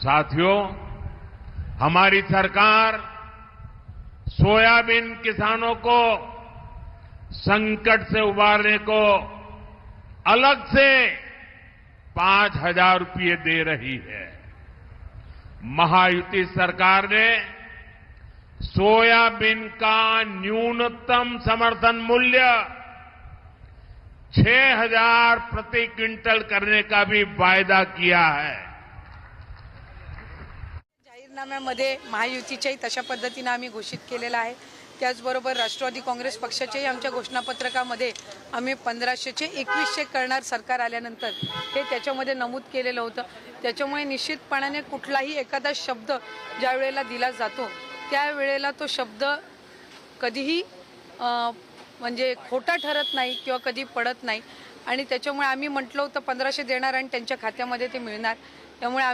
साथियों, हमारी सरकार सोयाबीन किसानों को संकट से उबारने को अलग से 5,000 रुपये दे रही है। महायुति सरकार ने सोयाबीन का न्यूनतम समर्थन मूल्य 6,000 प्रति क्विंटल करने का भी वायदा किया है। जाहीरनाम्यामध्ये महायुतीच्याही तशा पद्धतीने आम्ही घोषित केलेला आहे। त्याचबरोबर राष्ट्रवादी काँग्रेस पक्षाच्याही आमच्या घोषणापत्रकामध्ये आम्ही 1500चे 2100 करणार सरकार आल्यानंतर हे त्याच्यामध्ये नमूद केलेलं होतं। त्याच्यामुळे निश्चितपणाने कुठलाही एखादा शब्द ज्या वेळेला दिला जातो त्यावेळेला तो शब्द कधीही म्हणजे खोटा ठरत नाही किंवा कधी पडत नाही आणि त्याच्यामुळे आम्ही म्हटलं होतं 1500 देणार आणि त्यांच्या खात्यामध्ये ते मिळणार। त्यामुळे